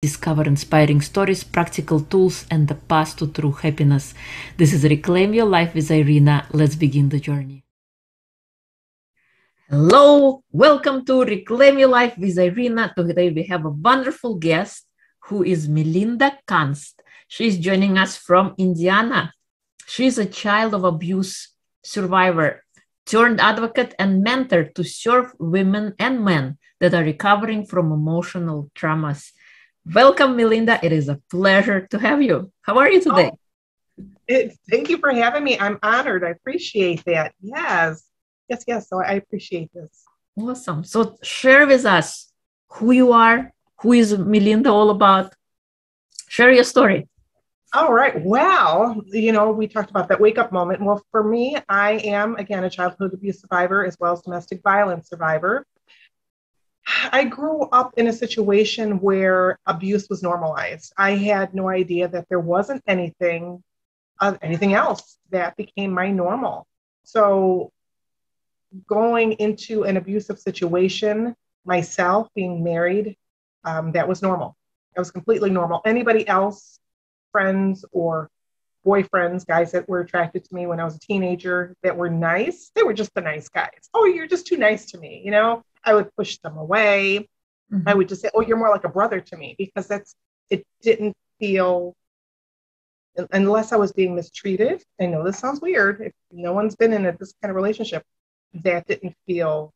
discover inspiring stories, practical tools, and the path to true happiness. This is Reclaim Your Life with Irina. Let's begin the journey. Hello, welcome to Reclaim Your Life with Irina. Today we have a wonderful guest who is Melinda Kunst. She's joining us from Indiana. She's a child of abuse survivor, turned advocate and mentor to serve women and men that are recovering from emotional traumas. Welcome, Melinda. It is a pleasure to have you. How are you today? Thank you for having me. I'm honored. I appreciate that. Yes. So I appreciate this. Awesome. So share with us who you are, who is Melinda all about. Share your story. All right. Well, we talked about that wake up moment. Well, for me, I am, again, a childhood abuse survivor as well as domestic violence survivor. I grew up in a situation where abuse was normalized. I had no idea that there wasn't anything else that became my normal. So going into an abusive situation, myself being married, that was normal. That was completely normal. Anybody else, friends or boyfriends, guys that were attracted to me when I was a teenager that were nice, they were just the nice guys. Oh, you're just too nice to me. I would push them away. I would just say, oh, you're more like a brother to me, because it didn't feel, unless I was being mistreated. I know this sounds weird. If no one's been in this kind of relationship, that didn't feel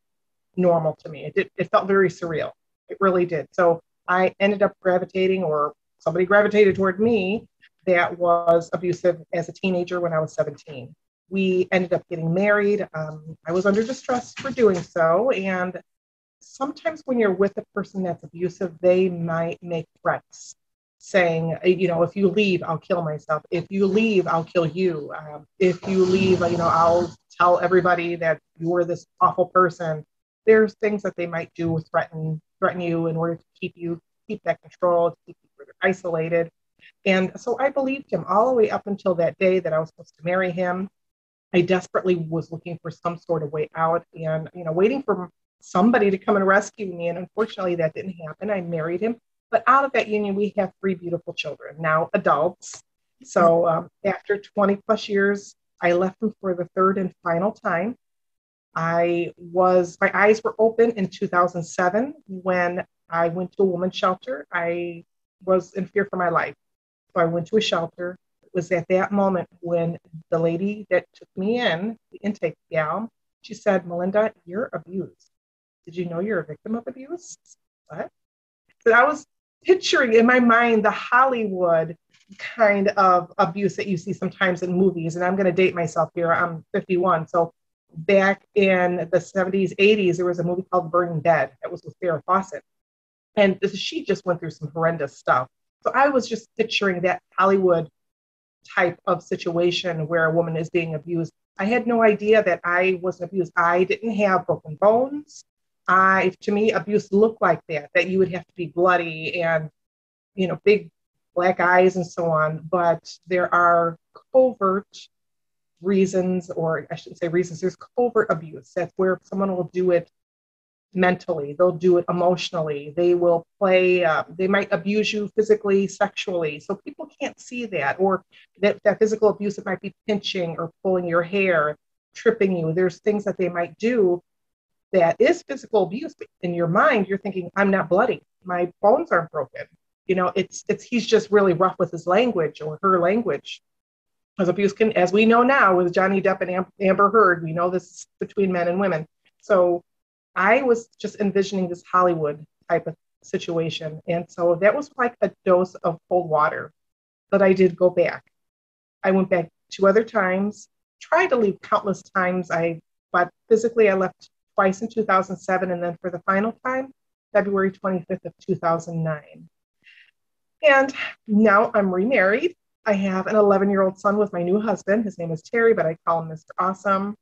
normal to me. It felt very surreal. It really did. So I ended up gravitating, or somebody gravitated toward me that was abusive as a teenager when I was 17. We ended up getting married. I was under distress for doing so. And sometimes when you're with a person that's abusive, they might make threats saying, if you leave, I'll kill myself. If you leave, I'll kill you. If you leave, I'll tell everybody that you're this awful person. There's things that they might do, threaten you in order to keep that control, to keep you further isolated. And so I believed him all the way up until that day that I was supposed to marry him. I desperately was looking for some sort of way out and, waiting for somebody to come and rescue me. And unfortunately, that didn't happen. I married him. But out of that union, we have 3 beautiful children, now adults. So after 20 plus years, I left him for the third and final time. My eyes were open in 2007 when I went to a women's shelter. I was in fear for my life. So I went to a shelter. It was at that moment when the lady that took me in, the intake gal, she said, "Melinda, you're abused. Did you know you're a victim of abuse?" What? So I was picturing in my mind the Hollywood kind of abuse that you see sometimes in movies. And I'm going to date myself here. I'm 51. So back in the 70s, 80s, there was a movie called Burning Dead that was with Farrah Fawcett. And she just went through some horrendous stuff. So I was just picturing that Hollywood type of situation where a woman is being abused. I had no idea that I was abused. I didn't have broken bones. To me, abuse looked like that you would have to be bloody and, big black eyes and so on. But there are covert reasons, or I shouldn't say reasons, there's covert abuse. That's where someone will do it mentally, they'll do it emotionally, they will play, they might abuse you physically, sexually. So people can't see that, or that physical abuse, it might be pinching or pulling your hair, tripping you. There's things that they might do that is physical abuse, but in your mind, you're thinking, I'm not bloody. My bones aren't broken. It's he's just really rough with his language or her language. As abuse can, as we know now with Johnny Depp and Amber Heard, we know this is between men and women. So I was just envisioning this Hollywood type of situation. And so that was like a dose of cold water. But I did go back. I went back 2 other times, tried to leave countless times. But physically I left twice in 2007, and then for the final time, February 25th of 2009. And now I'm remarried. I have an 11-year-old son with my new husband. His name is Terry, but I call him Mr. Awesome.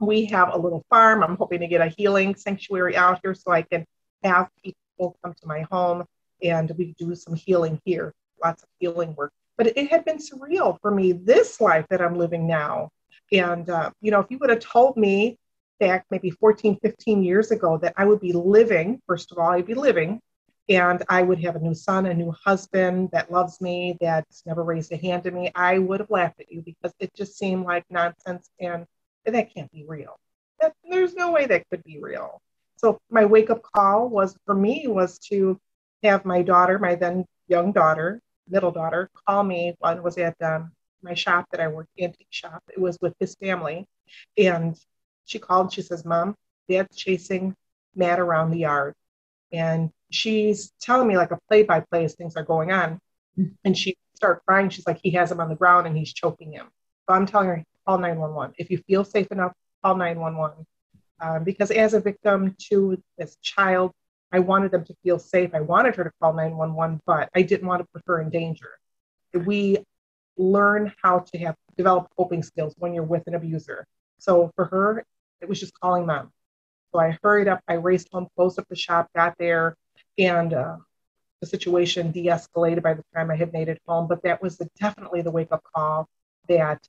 We have a little farm. I'm hoping to get a healing sanctuary out here so I can have people come to my home and we do some healing here, lots of healing work. But it had been surreal for me, this life that I'm living now. And, if you would have told me back maybe 14, 15 years ago that I would be living, first of all, I'd be living and I would have a new son, a new husband that loves me, that's never raised a hand to me, I would have laughed at you because it just seemed like nonsense and that can't be real. There's no way that could be real. So my wake up call was for me was to have my daughter, my then young daughter, middle daughter, call me when I was at my shop that I worked, antique shop. It was with his family. And she called, she says, Mom, Dad's chasing Matt around the yard. And she's telling me like a play-by-play as things are going on. And she started crying. She's like, he has him on the ground and he's choking him. So I'm telling her, call 911. If you feel safe enough, call 911. Because as a victim to this child, I wanted them to feel safe. I wanted her to call 911, but I didn't want to put her in danger. We learn how to develop coping skills when you're with an abuser. So for her, it was just calling Mom. So I hurried up, I raced home, closed up the shop, got there, and the situation de-escalated by the time I had made it home. But that was definitely the wake-up call that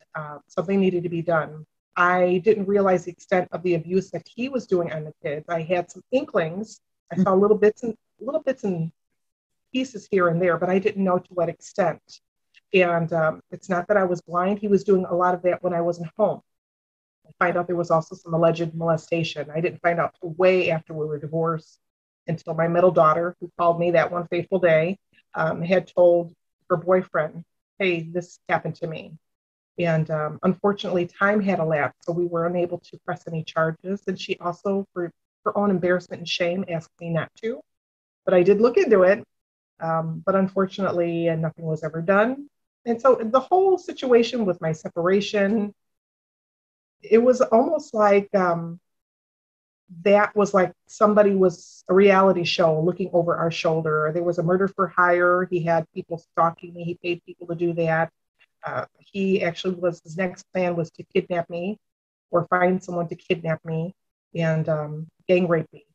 something needed to be done. I didn't realize the extent of the abuse that he was doing on the kids. I had some inklings. I saw little bits and pieces here and there, but I didn't know to what extent. And it's not that I was blind. He was doing a lot of that when I wasn't home. I find out there was also some alleged molestation. I didn't find out way after we were divorced until my middle daughter, who called me that one fateful day, had told her boyfriend, hey, this happened to me. And unfortunately, time had elapsed, so we were unable to press any charges. And she also, for her own embarrassment and shame, asked me not to. But I did look into it. But unfortunately, nothing was ever done. And so the whole situation with my separation, it was almost like that was like somebody was a reality show looking over our shoulder. There was a murder for hire. He had people stalking me. He paid people to do that. He actually his next plan was to kidnap me or find someone to kidnap me and gang rape me.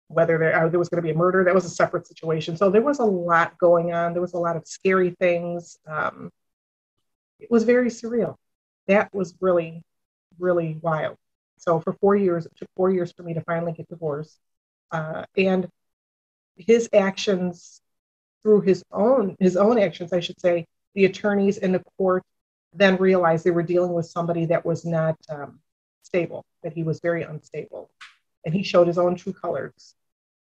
Whether there was going to be a murder, that was a separate situation. So there was a lot going on. There was a lot of scary things. It was very surreal. That was really, really wild. So for 4 years, it took 4 years for me to finally get divorced. And his actions, through his own actions, I should say, the attorneys in the court then realized they were dealing with somebody that was not stable, that he was very unstable. And he showed his own true colors.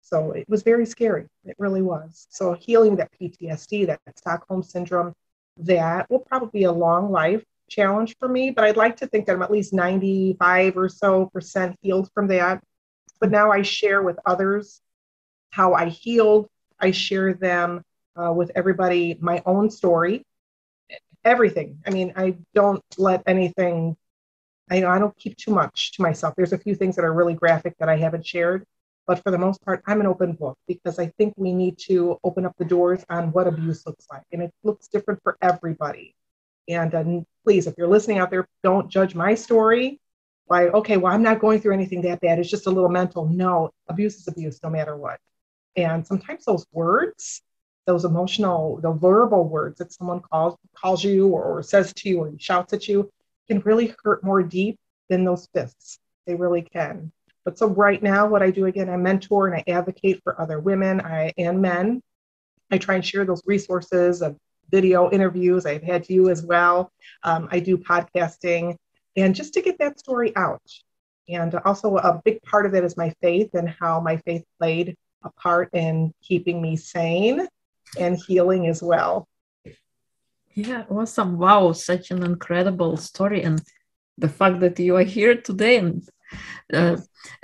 So it was very scary. It really was. So healing that PTSD, that Stockholm syndrome, that will probably be a long life challenge for me, but I'd like to think that I'm at least 95 or so % healed from that. But now I share with others how I healed. I share them with everybody, my own story, everything. I mean, I don't let anything, I don't keep too much to myself. There's a few things that are really graphic that I haven't shared, but for the most part, I'm an open book because I think we need to open up the doors on what abuse looks like. And it looks different for everybody. And please, if you're listening out there, don't judge my story. Like, okay, well, I'm not going through anything that bad. It's just a little mental. No, abuse is abuse, no matter what. And sometimes those words, those emotional, the verbal words that someone calls you or says to you or shouts at you can really hurt more deep than those fists. They really can. But so right now, what I do, again, I mentor and I advocate for other women and men. I try and share those resources of video interviews. I've had you as well. I do podcasting, and just to get that story out. And also a big part of it is my faith and how my faith played a part in keeping me sane and healing as well. Yeah, awesome. Wow, such an incredible story. And the fact that you are here today and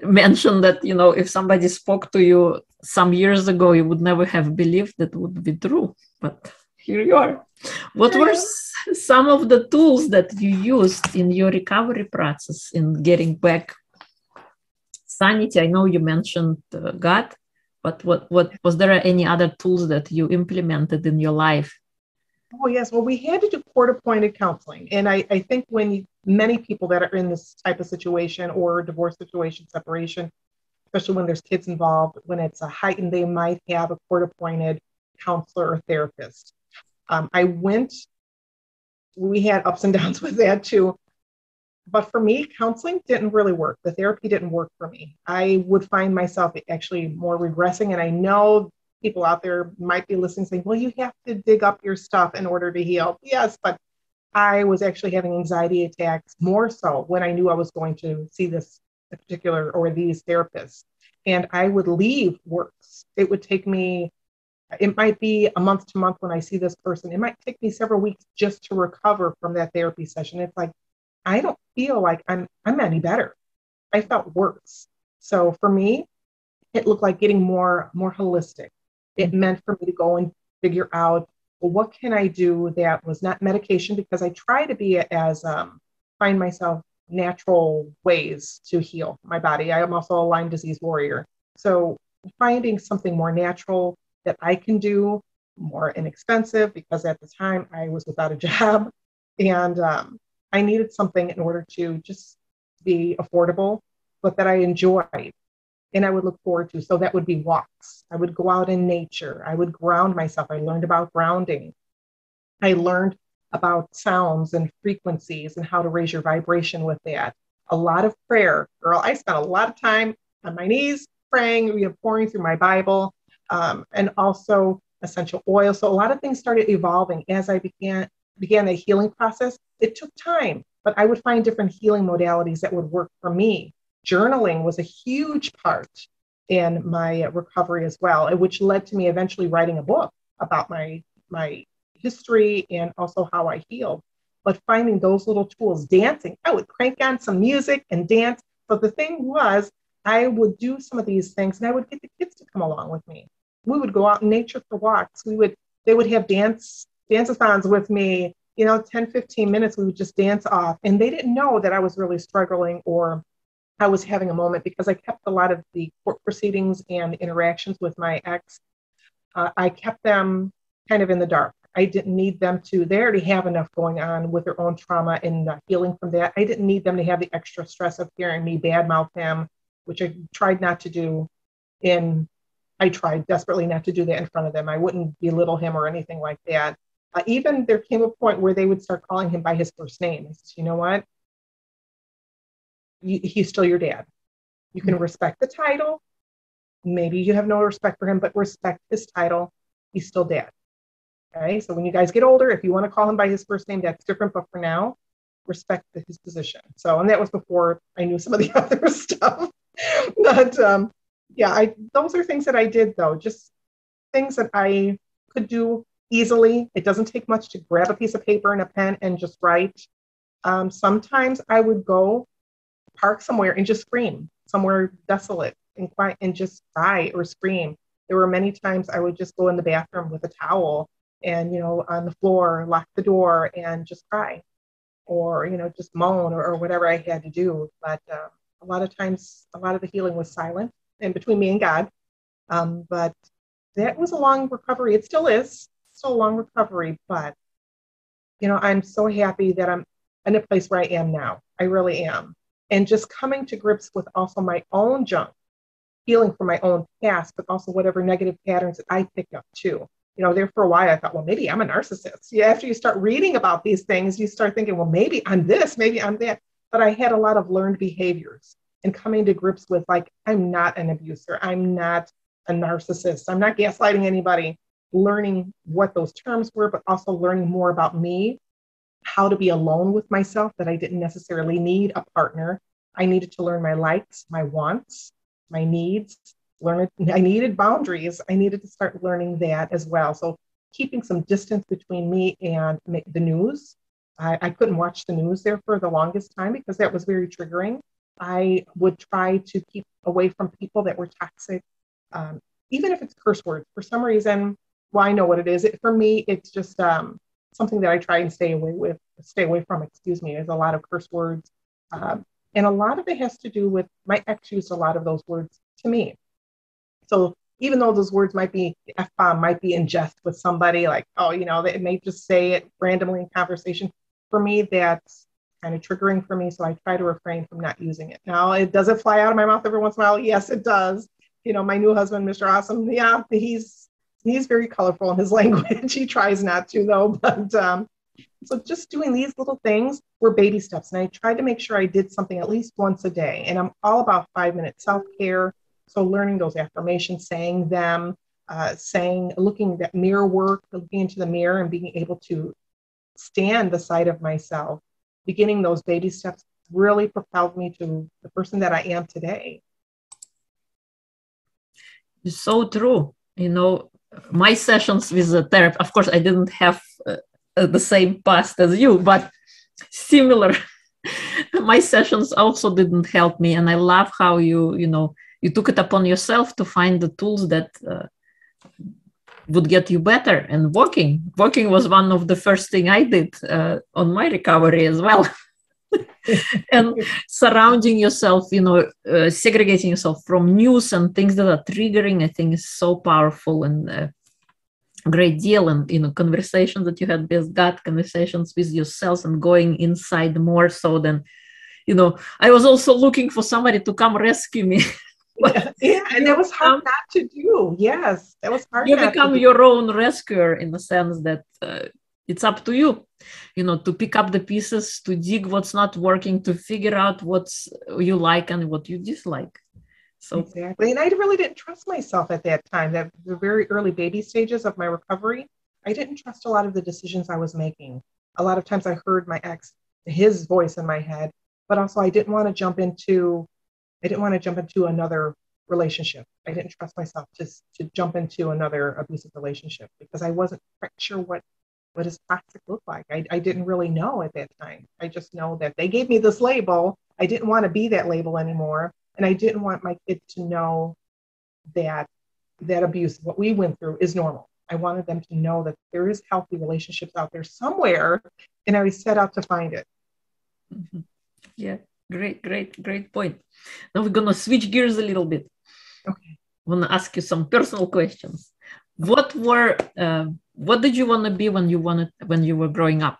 mention that, if somebody spoke to you some years ago, you would never have believed that would be true. But here you are. What were some of the tools that you used in your recovery process in getting back sanity? I know you mentioned God, but what was there any other tools that you implemented in your life? Oh, yes. Well, we had to do court-appointed counseling. And I think many people that are in this type of situation or divorce situation, separation, especially when there's kids involved, when it's a heightened, they might have a court-appointed counselor or therapist. We had ups and downs with that too. But for me, counseling didn't really work. The therapy didn't work for me. I would find myself actually more regressing. And I know people out there might be listening saying, well, you have to dig up your stuff in order to heal. Yes, but I was actually having anxiety attacks more so when I knew I was going to see this particular or these therapists. And I would leave works. It would take me, it might be a month to month when I see this person. It might take me several weeks just to recover from that therapy session. It's like, I don't feel like I'm any better. I felt worse. So for me, it looked like getting more holistic. It meant for me to go and figure out, well, what can I do that was not medication? Because I try to be as find myself natural ways to heal my body. I am also a Lyme disease warrior. So finding something more natural that I can do, more inexpensive, because at the time I was without a job and I needed something in order to just be affordable, but that I enjoyed and I would look forward to. So that would be walks. I would go out in nature. I would ground myself. I learned about grounding. I learned about sounds and frequencies and how to raise your vibration with that. A lot of prayer. Girl, I spent a lot of time on my knees praying, pouring through my Bible, and also essential oil. So a lot of things started evolving as I began the healing process. It took time, but I would find different healing modalities that would work for me. Journaling was a huge part in my recovery as well, which led to me eventually writing a book about my history and also how I healed. But finding those little tools, dancing, I would crank on some music and dance. But the thing was, I would do some of these things and I would get the kids to come along with me. We would go out in nature for walks. They would have dance-a-thons with me, 10, 15 minutes, we would just dance off. And they didn't know that I was really struggling or I was having a moment because I kept a lot of the court proceedings and interactions with my ex. I kept them kind of in the dark. I didn't need them to, they already have enough going on with their own trauma and healing from that. I didn't need them to have the extra stress of hearing me badmouth him, which I tried not to do I tried desperately not to do that in front of them. I wouldn't belittle him or anything like that. Even there came a point where they would start calling him by his first name. I said, you know what? He's still your dad. You can respect the title. Maybe you have no respect for him, but respect his title. He's still dad. Okay. So when you guys get older, if you want to call him by his first name, that's different. But for now, respect his position. So, and that was before I knew some of the other stuff. But those are things that I did though, just things that I could do easily. It doesn't take much to grab a piece of paper and a pen and just write. Sometimes I would go park somewhere and just scream somewhere desolate and quiet and just cry or scream. There were many times I would just go in the bathroom with a towel and, on the floor, lock the door and just cry or, just moan or whatever I had to do. But a lot of times, a lot of the healing was silent and between me and God. But that was a long recovery. It still is still a long recovery, but, I'm so happy that I'm in a place where I am now. I really am. And just coming to grips with also my own junk, healing from my own past, but also whatever negative patterns that I picked up too. There for a while, I thought, well, maybe I'm a narcissist. Yeah, after you start reading about these things, you start thinking, well, maybe I'm this, maybe I'm that. But I had a lot of learned behaviors and coming to grips with I'm not an abuser. I'm not a narcissist. I'm not gaslighting anybody, learning what those terms were, but also learning more about me, how to be alone with myself, that I didn't necessarily need a partner. I needed to learn my likes, my wants, my needs, I needed boundaries. I needed to start learning that as well. So keeping some distance between me and the news. I couldn't watch the news there for the longest time because that was very triggering. I would try to keep away from people that were toxic, even if it's curse words. For some reason, well, I know what it is. For me, it's just something that I try and stay away from, is a lot of curse words. And a lot of it has to do with my ex used a lot of those words to me. So even though those words might be, the F-bomb might be in jest with somebody they may just say it randomly in conversation. For me, that's kind of triggering for me. So I try to refrain from not using it. Now, does it fly out of my mouth every once in a while? Yes, it does. My new husband, Mr. Awesome, yeah, he's very colorful in his language. He tries not to though, but so just doing these little things were baby steps. And I tried to make sure I did something at least once a day. And I'm all about 5-minute self-care. So learning those affirmations, saying them, saying, looking at mirror work, looking into the mirror and being able to stand the side of myself, beginning those baby steps really propelled me to the person that I am today. It's so true. You know, my sessions with the therapist, of course, I didn't have the same past as you, but similar. My sessions also didn't help me. And I love how you took it upon yourself to find the tools that would get you better. And walking was one of the first thing I did on my recovery as well. And surrounding yourself, segregating yourself from news and things that are triggering, I think is so powerful and a great deal. And, conversations that you had with God, conversations with yourselves and going inside more so than, I was also looking for somebody to come rescue me. Yeah, and that was hard not to do. Yes, that was hard. You become your own rescuer in the sense that it's up to you, to pick up the pieces, to dig what's not working, to figure out what you like and what you dislike. So exactly, and I really didn't trust myself at that time. That the very early baby stages of my recovery, I didn't trust a lot of the decisions I was making. A lot of times, I heard my ex, his voice in my head, but also I didn't want to jump into another relationship. I didn't trust myself to jump into another abusive relationship because I wasn't quite sure what does toxic look like. I didn't really know at that time. I just know that they gave me this label. I didn't want to be that label anymore. And I didn't want my kids to know that abuse, what we went through, is normal. I wanted them to know that there is healthy relationships out there somewhere, and I set out to find it. Mm-hmm. Yeah. Great point. Now we're going to switch gears a little bit. Okay. I want to ask you some personal questions. What did you want to be when you were growing up?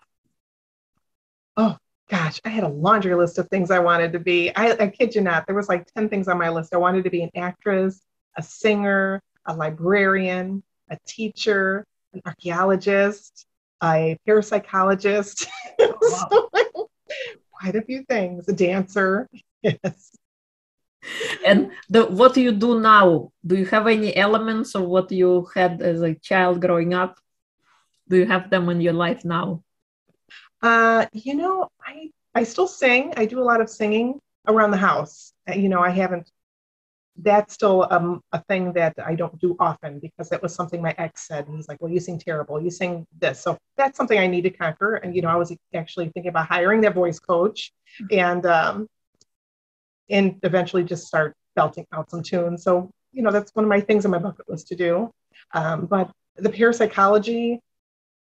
Oh gosh, I had a laundry list of things I wanted to be. I kid you not, there was like 10 things on my list. I wanted to be an actress, a singer, a librarian, a teacher, an archaeologist, a parapsychologist. Wow. So, quite a few things. A dancer. Yes. And what do you do now? Do you have any elements of what you had as a child growing up? Do you have them in your life now? I still sing. I do a lot of singing around the house. I haven't. That's still a thing that I don't do often because that was something my ex said. And he's like, well, you sing terrible. You sing this. So that's something I need to conquer. And, I was actually thinking about hiring that voice coach and eventually just start belting out some tunes. So, that's one of my things on my bucket list to do. But the parapsychology,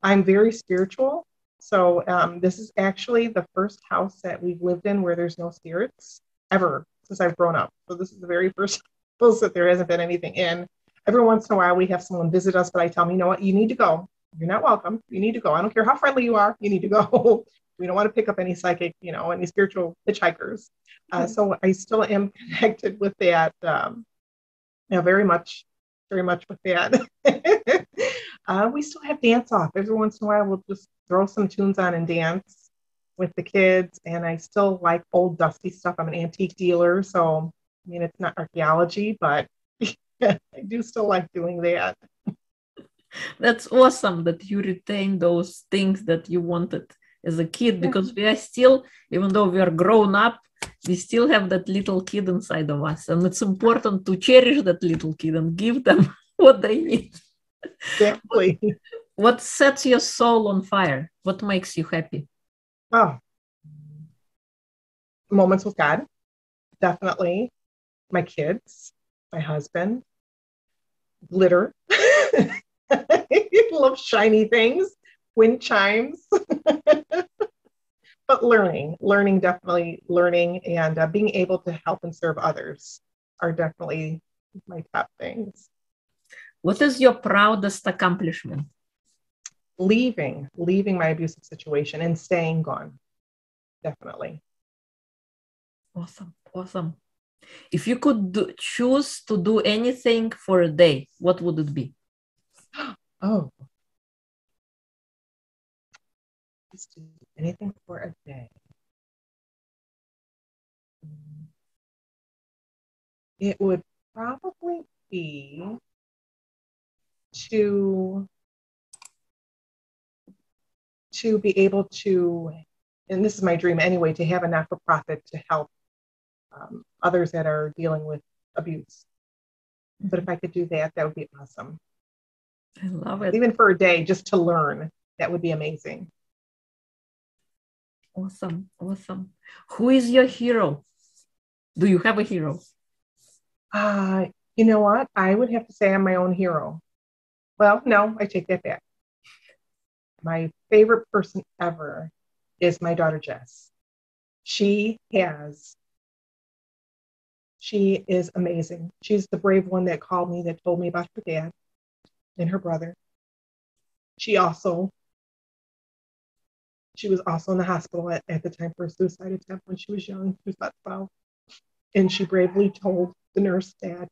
I'm very spiritual. So this is actually the first house that we've lived in where there's no spirits ever since I've grown up. So this is the very first house that there hasn't been anything in. Every once in a while we have someone visit us, but I tell them, you know what, you need to go. You're not welcome. You need to go. I don't care how friendly you are. You need to go. We don't want to pick up any psychic, any spiritual hitchhikers. So I still am connected with that, very much with that. We still have dance off. Every once in a while, we'll just throw some tunes on and dance with the kids. And I still like old dusty stuff. I'm an antique dealer. So, it's not archaeology, but I do still like doing that. That's awesome that you retain those things that you wanted as a kid, because we are still, even though we are grown up, we still have that little kid inside of us. And it's important to cherish that little kid and give them what they need. Exactly. What sets your soul on fire? What makes you happy? Oh, moments with God, definitely. My kids, my husband, glitter. I love shiny things, wind chimes. But definitely learning, and being able to help and serve others are definitely my top things. What is your proudest accomplishment? Leaving my abusive situation and staying gone. Definitely. Awesome. If you could choose to do anything for a day, what would it be? Oh, just do anything for a day. It would probably be to be able to, and this is my dream anyway, to have a not-for-profit to help others that are dealing with abuse. But if I could do that, that would be awesome. I love it. Even for a day, just to learn, that would be amazing. Awesome. Awesome. Who is your hero? Do you have a hero? You know what? I would have to say I'm my own hero. Well, no, I take that back. My favorite person ever is my daughter, Jess. She is amazing. She's the brave one that called me, that told me about her dad and her brother. She was also in the hospital at the time for a suicide attempt when she was young. She was about 12. And she bravely told the nurse that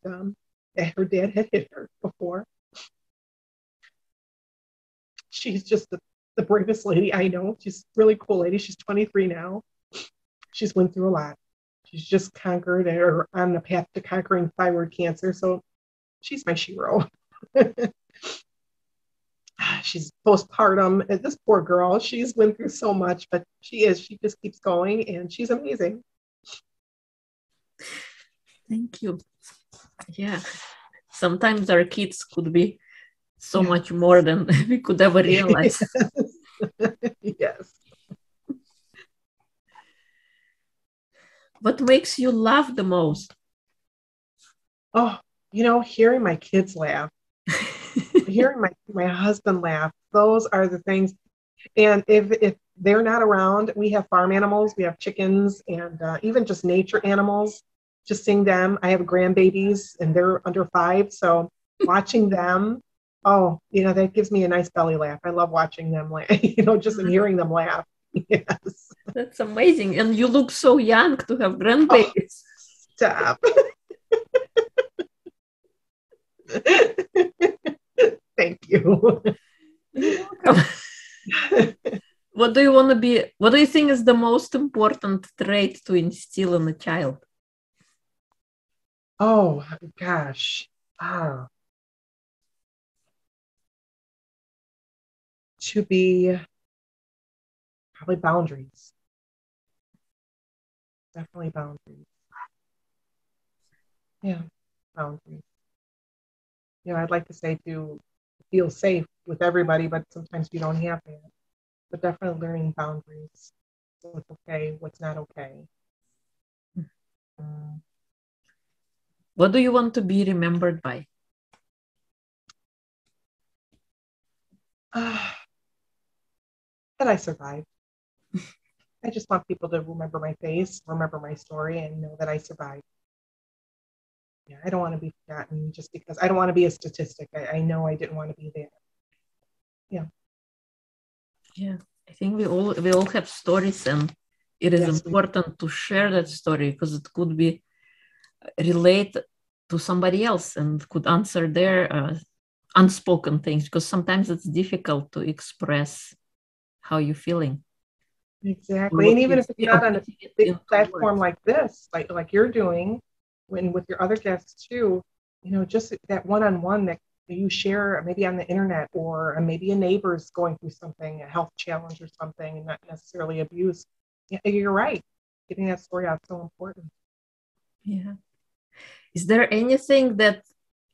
her dad had hit her before. She's just the bravest lady I know. She's a really cool lady. She's 23 now. She's went through a lot. She's just conquered or on the path to conquering thyroid cancer. So she's my hero. She's postpartum. And this poor girl, she's went through so much, but she just keeps going, and she's amazing. Thank you. Yeah. Sometimes our kids could be so much more than we could ever realize. Yes. What makes you laugh the most? Oh, hearing my kids laugh, hearing my husband laugh, those are the things. And if they're not around, we have farm animals, we have chickens, and even just nature animals. Just seeing them. I have grandbabies, and they're under 5, so watching them, that gives me a nice belly laugh. I love watching them laugh, just in hearing them laugh. Yes. That's amazing. And you look so young to have grandbabies. Oh, stop. Thank you. You're welcome. What do you think is the most important trait to instill in a child? Oh, gosh. To be probably boundaries. Definitely boundaries. Yeah, boundaries. I'd like to say to feel safe with everybody, but sometimes you don't have that. But definitely learning boundaries. What's okay, what's not okay. What do you want to be remembered by? That I survived. I just want people to remember my face, remember my story, and know that I survived. Yeah, I don't want to be forgotten just because I don't want to be a statistic. I know I didn't want to be there. Yeah. Yeah, I think we all have stories, and it is important to share that story because it could be related to somebody else and could answer their unspoken things, because sometimes it's difficult to express how you're feeling. Exactly. And even if it's not on a big platform like this, like you're doing, when with your other guests too, just that one-on-one that you share maybe on the internet, or maybe a neighbor's going through something, a health challenge or something, and not necessarily abuse. Yeah, you're right. Getting that story out is so important. Yeah. Is there anything that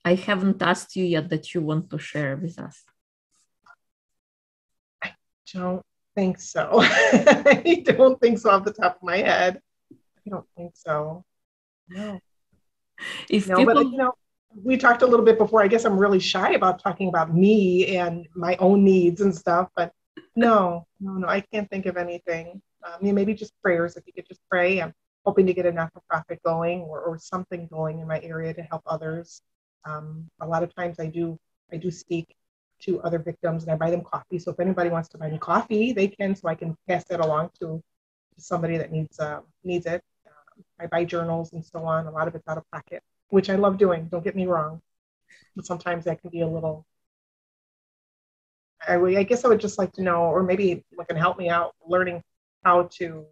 I haven't asked you yet that you want to share with us? I don't think so. I don't think so off the top of my head. I don't think so. No. But we talked a little bit before. I guess I'm really shy about talking about me and my own needs and stuff, but no, I can't think of anything. Maybe just prayers. If you could just pray. I'm hoping to get a not-for-profit going or something going in my area to help others. A lot of times I do speak to other victims, and I buy them coffee. So if anybody wants to buy me coffee, they can, so I can pass that along to somebody that needs it. I buy journals and so on. A lot of it's out of pocket, which I love doing. Don't get me wrong. But sometimes that can be a little, I guess I would just like to know, or maybe you can help me out learning how to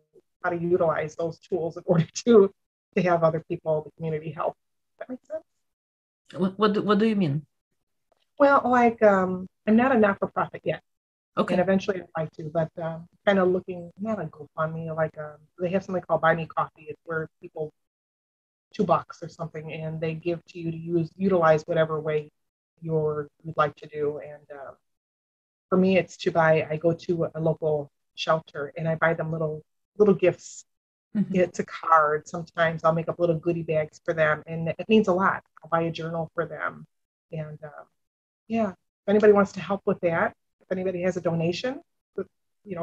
utilize those tools in order to have other people, the community, help. Does that make sense? What do you mean? Well, like I'm not a not-for-profit yet, and Okay. eventually I'd like to, but kind of looking not a GoFundMe, like they have something called Buy Me Coffee. It's where people $2 or something, and they give to you to utilize whatever way you'd like to do. And for me, it's to buy. I go to a local shelter and I buy them little gifts. Mhm. It's a card. Sometimes I'll make up little goodie bags for them, and it means a lot. I'll buy a journal for them, and yeah, if anybody wants to help with that, if anybody has a donation, with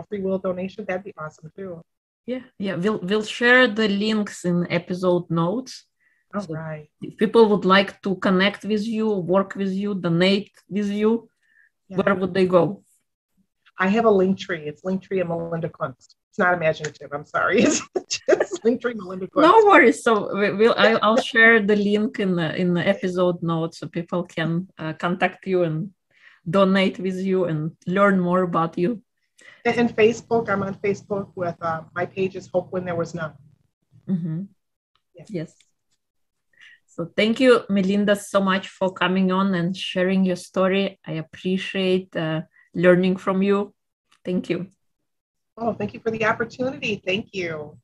free will donation, that'd be awesome too. Yeah, yeah. We'll share the links in episode notes. All So right. if people would like to connect with you, work with you, donate with you, Yeah. where would they go? I have a link tree. It's Linktree and Melinda Kunst. It's not imaginative. I'm sorry. It's just Linktree Melinda No Kunst. worries. So I'll share the link in the episode notes so people can contact you and donate with you and learn more about you. And Facebook, I'm on Facebook with my page is Hope When There Was None. Mm-hmm. Yeah. Yes. So thank you, Melinda, so much for coming on and sharing your story. I appreciate learning from you. Thank you. Oh, thank you for the opportunity. Thank you.